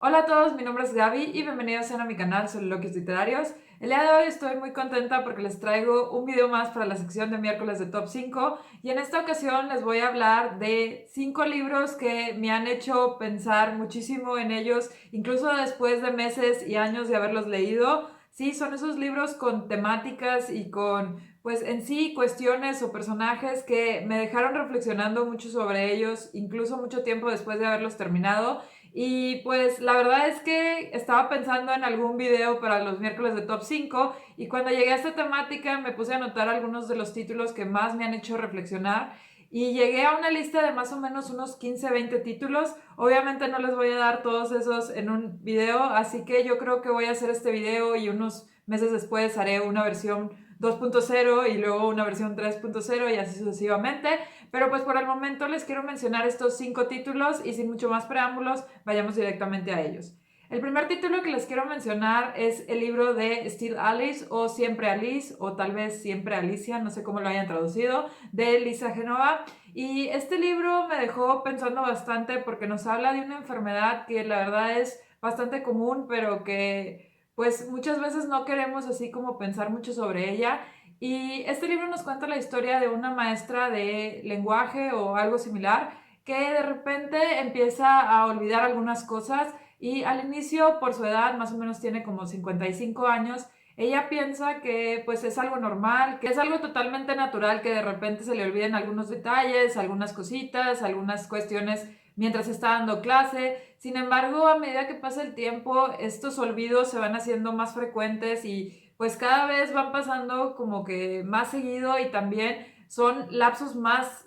Hola a todos, mi nombre es Gaby y bienvenidos sean a mi canal Soliloquios Literarios. El día de hoy estoy muy contenta porque les traigo un video más para la sección de miércoles de Top 5 y en esta ocasión les voy a hablar de 5 libros que me han hecho pensar muchísimo en ellos, incluso después de meses y años de haberlos leído. Sí, son esos libros con temáticas y con, pues en sí, cuestiones o personajes que me dejaron reflexionando mucho sobre ellos, incluso mucho tiempo después de haberlos terminado. Y pues la verdad es que estaba pensando en algún video para los miércoles de Top 5 y cuando llegué a esta temática me puse a anotar algunos de los títulos que más me han hecho reflexionar y llegué a una lista de más o menos unos 15, 20 títulos. Obviamente no les voy a dar todos esos en un video, así que yo creo que voy a hacer este video y unos meses después haré una versión 2.0 y luego una versión 3.0 y así sucesivamente. Pero pues por el momento les quiero mencionar estos 5 títulos y sin mucho más preámbulos, vayamos directamente a ellos. El primer título que les quiero mencionar es el libro de Still Alice o Siempre Alice o tal vez Siempre Alicia, no sé cómo lo hayan traducido, de Lisa Genova. Y este libro me dejó pensando bastante porque nos habla de una enfermedad que la verdad es bastante común, pero que pues muchas veces no queremos así como pensar mucho sobre ella. Y este libro nos cuenta la historia de una maestra de lenguaje o algo similar que de repente empieza a olvidar algunas cosas y al inicio, por su edad, más o menos tiene como 55 años, ella piensa que pues es algo normal, que es algo totalmente natural que de repente se le olviden algunos detalles, algunas cositas, algunas cuestiones mientras está dando clase. Sin embargo, a medida que pasa el tiempo, estos olvidos se van haciendo más frecuentes y pues cada vez van pasando como que más seguido y también son lapsos más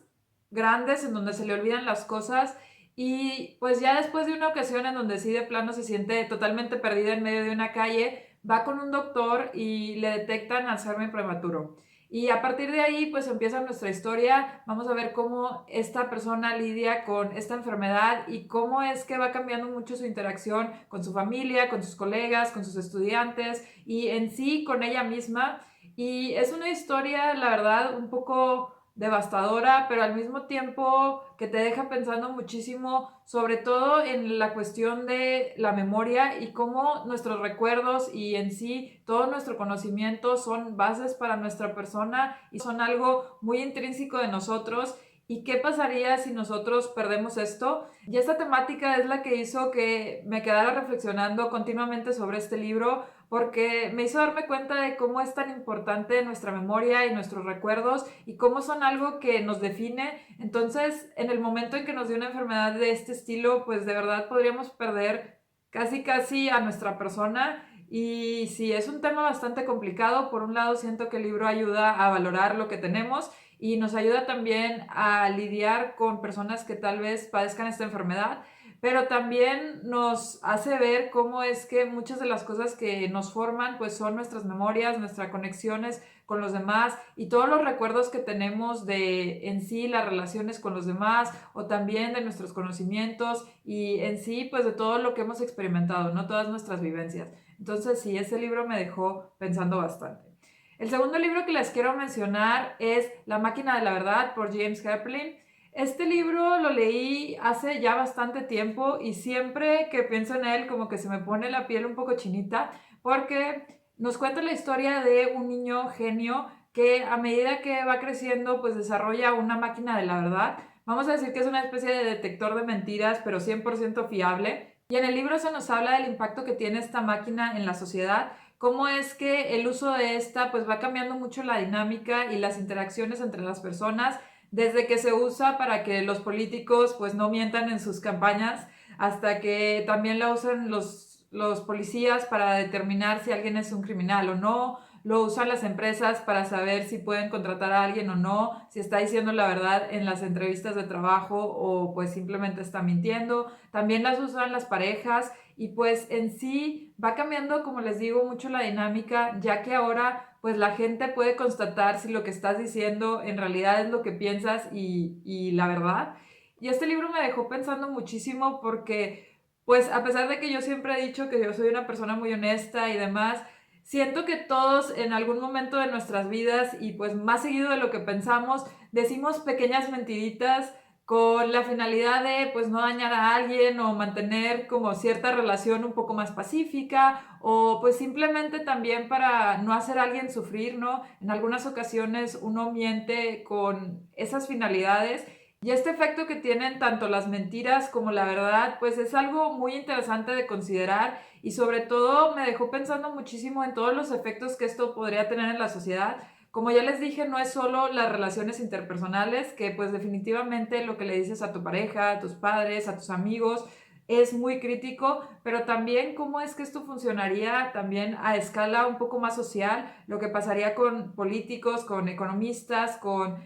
grandes en donde se le olvidan las cosas y pues ya después de una ocasión en donde sí de plano se siente totalmente perdida en medio de una calle, va con un doctor y le detectan Alzheimer prematuro. Y a partir de ahí, pues empieza nuestra historia. Vamos a ver cómo esta persona lidia con esta enfermedad y cómo es que va cambiando mucho su interacción con su familia, con sus colegas, con sus estudiantes y en sí con ella misma. Y es una historia, la verdad, un poco devastadora, pero al mismo tiempo que te deja pensando muchísimo, sobre todo en la cuestión de la memoria y cómo nuestros recuerdos y en sí todo nuestro conocimiento son bases para nuestra persona y son algo muy intrínseco de nosotros. ¿Y qué pasaría si nosotros perdemos esto? Y esta temática es la que hizo que me quedara reflexionando continuamente sobre este libro, porque me hizo darme cuenta de cómo es tan importante nuestra memoria y nuestros recuerdos y cómo son algo que nos define. Entonces, en el momento en que nos dio una enfermedad de este estilo, pues de verdad podríamos perder casi casi a nuestra persona. Y sí, es un tema bastante complicado. Por un lado, siento que el libro ayuda a valorar lo que tenemos y nos ayuda también a lidiar con personas que tal vez padezcan esta enfermedad, pero también nos hace ver cómo es que muchas de las cosas que nos forman pues son nuestras memorias, nuestras conexiones con los demás y todos los recuerdos que tenemos de en sí las relaciones con los demás o también de nuestros conocimientos y en sí pues de todo lo que hemos experimentado, ¿no? Todas nuestras vivencias. Entonces sí, ese libro me dejó pensando bastante. El segundo libro que les quiero mencionar es La máquina de la verdad por James Herpelin. Este libro lo leí hace ya bastante tiempo y siempre que pienso en él como que se me pone la piel un poco chinita porque nos cuenta la historia de un niño genio que a medida que va creciendo pues desarrolla una máquina de la verdad. Vamos a decir que es una especie de detector de mentiras pero 100% fiable. Y en el libro se nos habla del impacto que tiene esta máquina en la sociedad, cómo es que el uso de esta pues va cambiando mucho la dinámica y las interacciones entre las personas desde que se usa para que los políticos pues no mientan en sus campañas, hasta que también la usan los policías para determinar si alguien es un criminal o no, lo usan las empresas para saber si pueden contratar a alguien o no, si está diciendo la verdad en las entrevistas de trabajo o pues simplemente está mintiendo, también las usan las parejas y pues en sí va cambiando, como les digo, mucho la dinámica, ya que ahora pues la gente puede constatar si lo que estás diciendo en realidad es lo que piensas y la verdad. Y este libro me dejó pensando muchísimo porque pues a pesar de que yo siempre he dicho que yo soy una persona muy honesta y demás, siento que todos en algún momento de nuestras vidas y pues más seguido de lo que pensamos, decimos pequeñas mentiritas con la finalidad de pues no dañar a alguien o mantener como cierta relación un poco más pacífica o pues simplemente también para no hacer a alguien sufrir, ¿no? En algunas ocasiones uno miente con esas finalidades y este efecto que tienen tanto las mentiras como la verdad, pues es algo muy interesante de considerar y sobre todo me dejó pensando muchísimo en todos los efectos que esto podría tener en la sociedad. Como ya les dije, no es solo las relaciones interpersonales, que pues definitivamente lo que le dices a tu pareja, a tus padres, a tus amigos, es muy crítico, pero también cómo es que esto funcionaría también a escala un poco más social, lo que pasaría con políticos, con economistas, con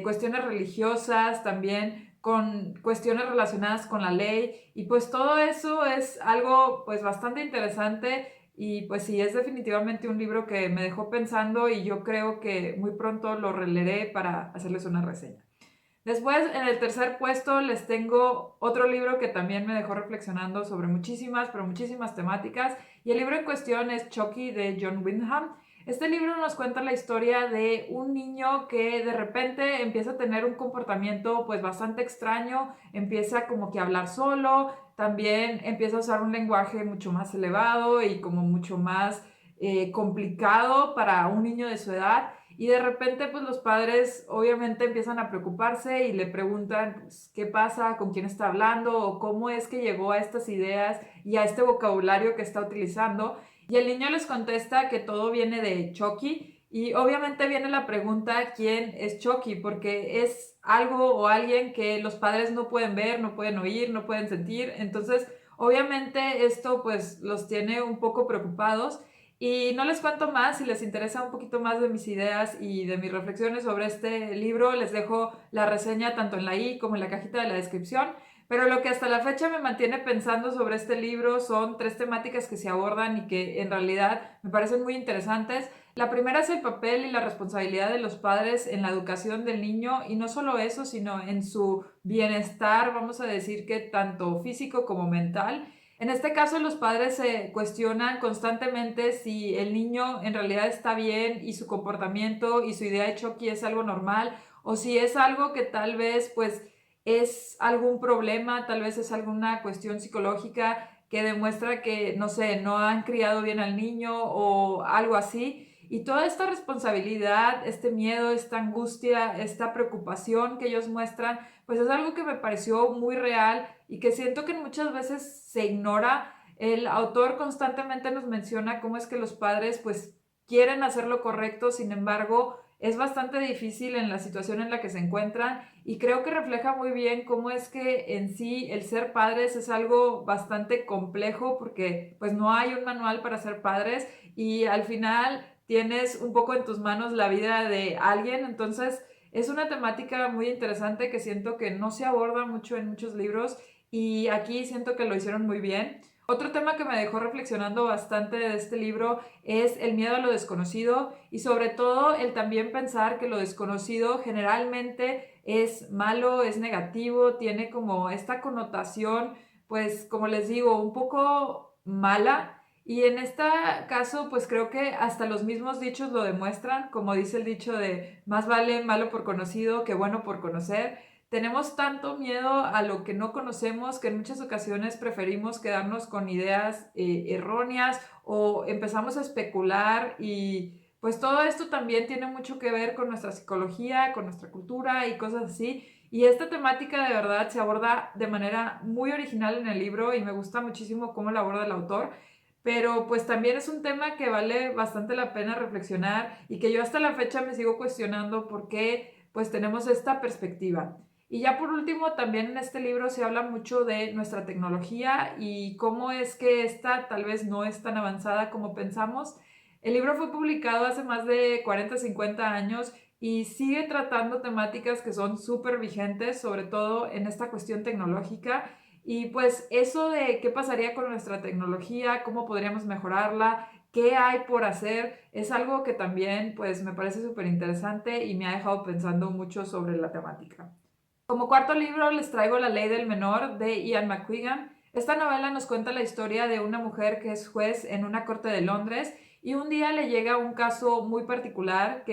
cuestiones religiosas, también con cuestiones relacionadas con la ley y pues todo eso es algo pues bastante interesante y pues sí, es definitivamente un libro que me dejó pensando y yo creo que muy pronto lo releeré para hacerles una reseña. Después, en el tercer puesto, les tengo otro libro que también me dejó reflexionando sobre muchísimas, pero muchísimas temáticas. Y el libro en cuestión es Chucky de John Wyndham. Este libro nos cuenta la historia de un niño que de repente empieza a tener un comportamiento pues bastante extraño, empieza como que a hablar solo, también empieza a usar un lenguaje mucho más elevado y como mucho más complicado para un niño de su edad. Y de repente, pues los padres obviamente empiezan a preocuparse y le preguntan, pues, ¿qué pasa? ¿Con quién está hablando? ¿O cómo es que llegó a estas ideas y a este vocabulario que está utilizando? Y el niño les contesta que todo viene de Chucky. Y obviamente viene la pregunta, ¿quién es Chucky? Porque es algo o alguien que los padres no pueden ver, no pueden oír, no pueden sentir. Entonces, obviamente esto pues los tiene un poco preocupados. Y no les cuento más, si les interesa un poquito más de mis ideas y de mis reflexiones sobre este libro, les dejo la reseña tanto en la i como en la cajita de la descripción. Pero lo que hasta la fecha me mantiene pensando sobre este libro son tres temáticas que se abordan y que en realidad me parecen muy interesantes. La primera es el papel y la responsabilidad de los padres en la educación del niño y no solo eso, sino en su bienestar, vamos a decir que tanto físico como mental. En este caso, los padres se cuestionan constantemente si el niño en realidad está bien y su comportamiento y su idea de Chucky es algo normal o si es algo que tal vez pues es algún problema, tal vez es alguna cuestión psicológica que demuestra que, no sé, no han criado bien al niño o algo así. Y toda esta responsabilidad, este miedo, esta angustia, esta preocupación que ellos muestran, pues es algo que me pareció muy real y que siento que muchas veces se ignora. El autor constantemente nos menciona cómo es que los padres pues quieren hacer lo correcto, sin embargo es bastante difícil en la situación en la que se encuentran y creo que refleja muy bien cómo es que en sí el ser padres es algo bastante complejo porque pues no hay un manual para ser padres y al final tienes un poco en tus manos la vida de alguien, entonces es una temática muy interesante que siento que no se aborda mucho en muchos libros y aquí siento que lo hicieron muy bien. Otro tema que me dejó reflexionando bastante de este libro es el miedo a lo desconocido y sobre todo el también pensar que lo desconocido generalmente es malo, es negativo, tiene como esta connotación, pues como les digo, un poco mala. Y en este caso, pues creo que hasta los mismos dichos lo demuestran, como dice el dicho de más vale malo por conocido que bueno por conocer. Tenemos tanto miedo a lo que no conocemos que en muchas ocasiones preferimos quedarnos con ideas erróneas o empezamos a especular y pues todo esto también tiene mucho que ver con nuestra psicología, con nuestra cultura y cosas así. Y esta temática de verdad se aborda de manera muy original en el libro y me gusta muchísimo cómo la aborda el autor. Pero pues también es un tema que vale bastante la pena reflexionar y que yo hasta la fecha me sigo cuestionando por qué pues tenemos esta perspectiva. Y ya por último, también en este libro se habla mucho de nuestra tecnología y cómo es que esta tal vez no es tan avanzada como pensamos. El libro fue publicado hace más de 40, 50 años y sigue tratando temáticas que son súper vigentes, sobre todo en esta cuestión tecnológica. Y pues eso de qué pasaría con nuestra tecnología, cómo podríamos mejorarla, qué hay por hacer, es algo que también pues me parece súper interesante y me ha dejado pensando mucho sobre la temática. Como cuarto libro les traigo La ley del menor de Ian McQuiggan. Esta novela nos cuenta la historia de una mujer que es juez en una corte de Londres y un día le llega un caso muy particular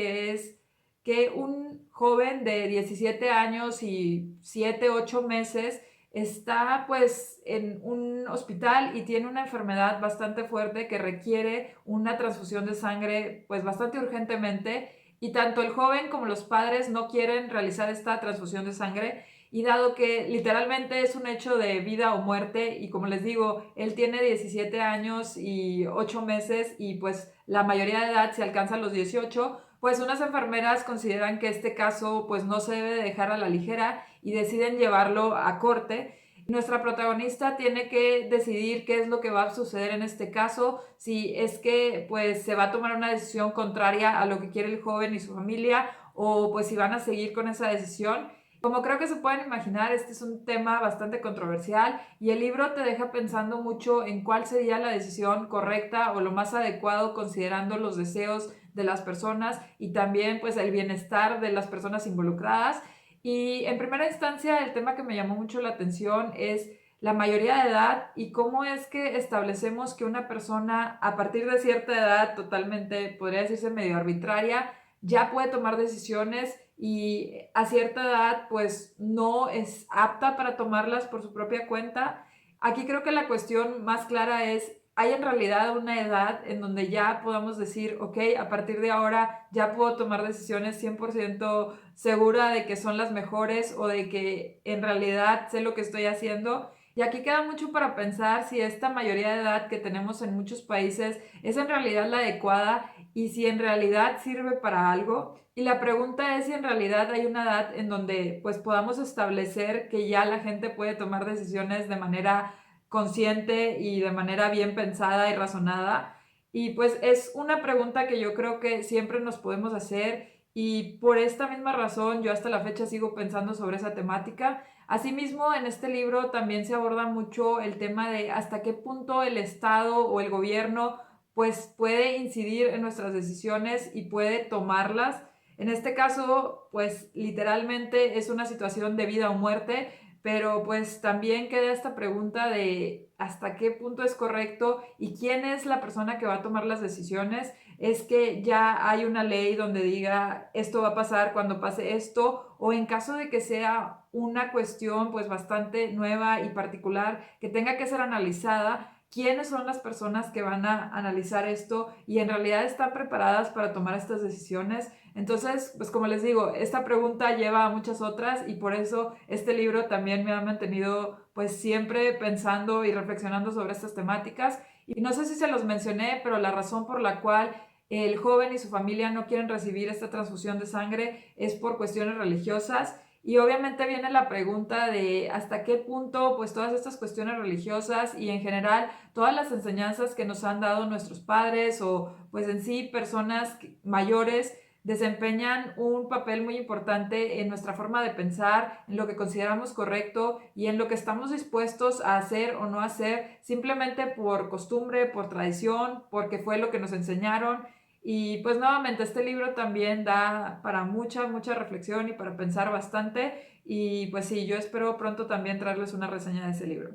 que un joven de 17 años y 7, 8 meses está pues en un hospital y tiene una enfermedad bastante fuerte que requiere una transfusión de sangre pues bastante urgentemente, y tanto el joven como los padres no quieren realizar esta transfusión de sangre, y dado que literalmente es un hecho de vida o muerte, y como les digo, él tiene 17 años y 8 meses y pues la mayoría de edad se alcanza a los 18, pues unas enfermeras consideran que este caso pues no se debe dejar a la ligera y deciden llevarlo a corte. Nuestra protagonista tiene que decidir qué es lo que va a suceder en este caso, si es que pues se va a tomar una decisión contraria a lo que quiere el joven y su familia, o pues si van a seguir con esa decisión. Como creo que se pueden imaginar, este es un tema bastante controversial y el libro te deja pensando mucho en cuál sería la decisión correcta o lo más adecuado considerando los deseos de las personas y también pues el bienestar de las personas involucradas. Y en primera instancia, el tema que me llamó mucho la atención es la mayoría de edad y cómo es que establecemos que una persona a partir de cierta edad, totalmente podría decirse medio arbitraria, ya puede tomar decisiones y a cierta edad pues no es apta para tomarlas por su propia cuenta. Aquí creo que la cuestión más clara es, ¿hay en realidad una edad en donde ya podamos decir, ok, a partir de ahora ya puedo tomar decisiones 100% segura de que son las mejores o de que en realidad sé lo que estoy haciendo? Y aquí queda mucho para pensar si esta mayoría de edad que tenemos en muchos países es en realidad la adecuada y si en realidad sirve para algo. Y la pregunta es si en realidad hay una edad en donde pues podamos establecer que ya la gente puede tomar decisiones de manera consciente y de manera bien pensada y razonada. Y pues es una pregunta que yo creo que siempre nos podemos hacer, y por esta misma razón yo hasta la fecha sigo pensando sobre esa temática. Asimismo, en este libro también se aborda mucho el tema de hasta qué punto el Estado o el gobierno pues puede incidir en nuestras decisiones y puede tomarlas. En este caso, pues literalmente es una situación de vida o muerte, pero pues también queda esta pregunta de hasta qué punto es correcto y quién es la persona que va a tomar las decisiones. Es que ya hay una ley donde diga esto va a pasar cuando pase esto, o en caso de que sea una cuestión pues bastante nueva y particular que tenga que ser analizada, quiénes son las personas que van a analizar esto y en realidad están preparadas para tomar estas decisiones. Entonces, pues como les digo, esta pregunta lleva a muchas otras y por eso este libro también me ha mantenido pues siempre pensando y reflexionando sobre estas temáticas. Y no sé si se los mencioné, pero la razón por la cual el joven y su familia no quieren recibir esta transfusión de sangre es por cuestiones religiosas. Y obviamente viene la pregunta de hasta qué punto pues todas estas cuestiones religiosas y en general todas las enseñanzas que nos han dado nuestros padres o pues en sí personas mayores desempeñan un papel muy importante en nuestra forma de pensar, en lo que consideramos correcto y en lo que estamos dispuestos a hacer o no hacer simplemente por costumbre, por tradición, porque fue lo que nos enseñaron. Y pues nuevamente este libro también da para mucha, mucha reflexión y para pensar bastante. Y pues sí, yo espero pronto también traerles una reseña de ese libro.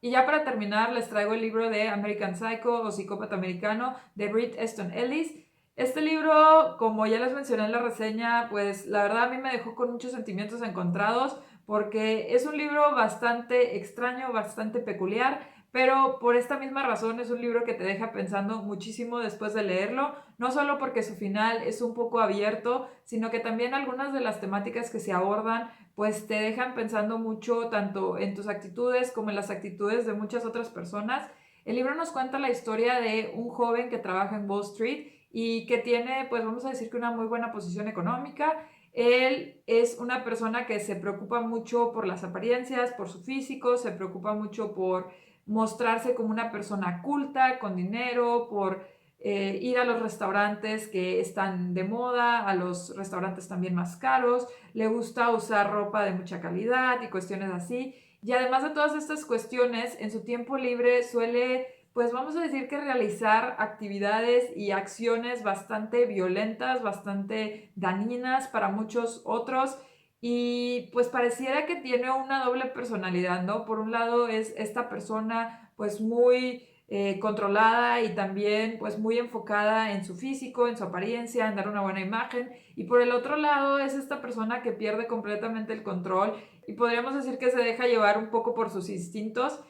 Y ya para terminar les traigo el libro de American Psycho o Psicópata Americano de Bret Easton Ellis. Este libro, como ya les mencioné en la reseña, pues la verdad a mí me dejó con muchos sentimientos encontrados porque es un libro bastante extraño, bastante peculiar, pero por esta misma razón es un libro que te deja pensando muchísimo después de leerlo, no solo porque su final es un poco abierto, sino que también algunas de las temáticas que se abordan pues te dejan pensando mucho tanto en tus actitudes como en las actitudes de muchas otras personas. El libro nos cuenta la historia de un joven que trabaja en Wall Street y que tiene, pues vamos a decir que una muy buena posición económica. Él es una persona que se preocupa mucho por las apariencias, por su físico, se preocupa mucho por mostrarse como una persona culta, con dinero, por ir a los restaurantes que están de moda, a los restaurantes también más caros, le gusta usar ropa de mucha calidad y cuestiones así. Y además de todas estas cuestiones, en su tiempo libre suele, pues vamos a decir que realizar actividades y acciones bastante violentas, bastante dañinas para muchos otros. Y pues pareciera que tiene una doble personalidad, ¿no? Por un lado es esta persona pues muy controlada y también pues muy enfocada en su físico, en su apariencia, en dar una buena imagen. Y por el otro lado es esta persona que pierde completamente el control y podríamos decir que se deja llevar un poco por sus instintos.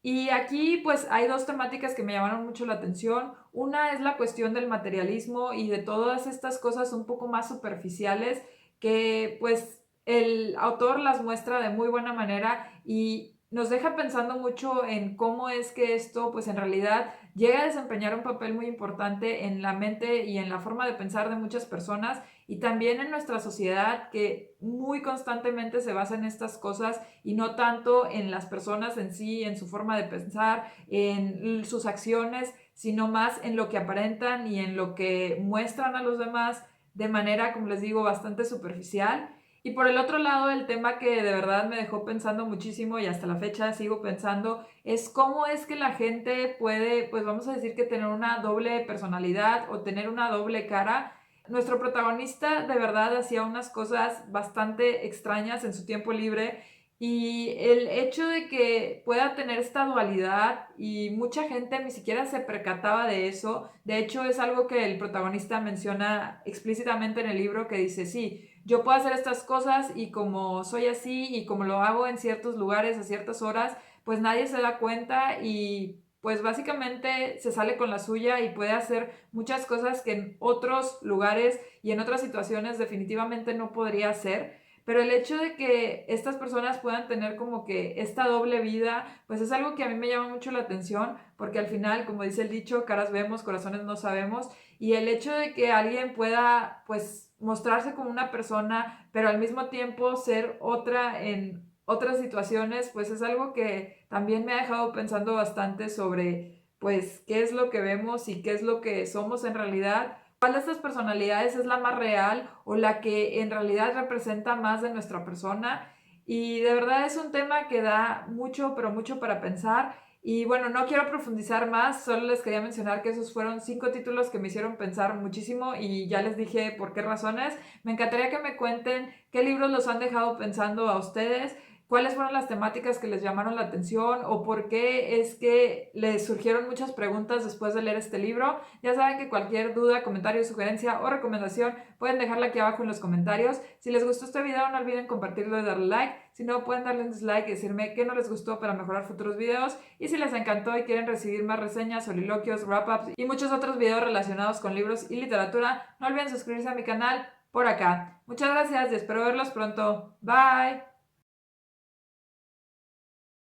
Y aquí pues hay dos temáticas que me llamaron mucho la atención. Una es la cuestión del materialismo y de todas estas cosas un poco más superficiales que pues el autor las muestra de muy buena manera y nos deja pensando mucho en cómo es que esto pues en realidad llega a desempeñar un papel muy importante en la mente y en la forma de pensar de muchas personas y también en nuestra sociedad que muy constantemente se basa en estas cosas y no tanto en las personas en sí, en su forma de pensar, en sus acciones, sino más en lo que aparentan y en lo que muestran a los demás de manera, como les digo, bastante superficial. Y por el otro lado, el tema que de verdad me dejó pensando muchísimo y hasta la fecha sigo pensando es cómo es que la gente puede, pues vamos a decir que tener una doble personalidad o tener una doble cara. Nuestro protagonista de verdad hacía unas cosas bastante extrañas en su tiempo libre y el hecho de que pueda tener esta dualidad y mucha gente ni siquiera se percataba de eso, de hecho es algo que el protagonista menciona explícitamente en el libro que dice, sí, yo puedo hacer estas cosas y como soy así y como lo hago en ciertos lugares a ciertas horas, pues nadie se da cuenta y pues básicamente se sale con la suya y puede hacer muchas cosas que en otros lugares y en otras situaciones definitivamente no podría hacer. Pero el hecho de que estas personas puedan tener como que esta doble vida, pues es algo que a mí me llama mucho la atención, porque al final, como dice el dicho, caras vemos, corazones no sabemos, y el hecho de que alguien pueda, pues, mostrarse como una persona, pero al mismo tiempo ser otra en otras situaciones, pues es algo que también me ha dejado pensando bastante sobre, pues, qué es lo que vemos y qué es lo que somos en realidad. ¿Cuál de estas personalidades es la más real o la que en realidad representa más de nuestra persona? Y de verdad es un tema que da mucho, pero mucho para pensar. Y bueno, no quiero profundizar más, solo les quería mencionar que esos fueron 5 títulos que me hicieron pensar muchísimo y ya les dije por qué razones. Me encantaría que me cuenten qué libros los han dejado pensando a ustedes, cuáles fueron las temáticas que les llamaron la atención o por qué es que les surgieron muchas preguntas después de leer este libro. Ya saben que cualquier duda, comentario, sugerencia o recomendación pueden dejarla aquí abajo en los comentarios. Si les gustó este video no olviden compartirlo y darle like. Si no pueden darle un dislike y decirme qué no les gustó para mejorar futuros videos. Y si les encantó y quieren recibir más reseñas, soliloquios, wrap-ups y muchos otros videos relacionados con libros y literatura, no olviden suscribirse a mi canal por acá. Muchas gracias y espero verlos pronto. Bye.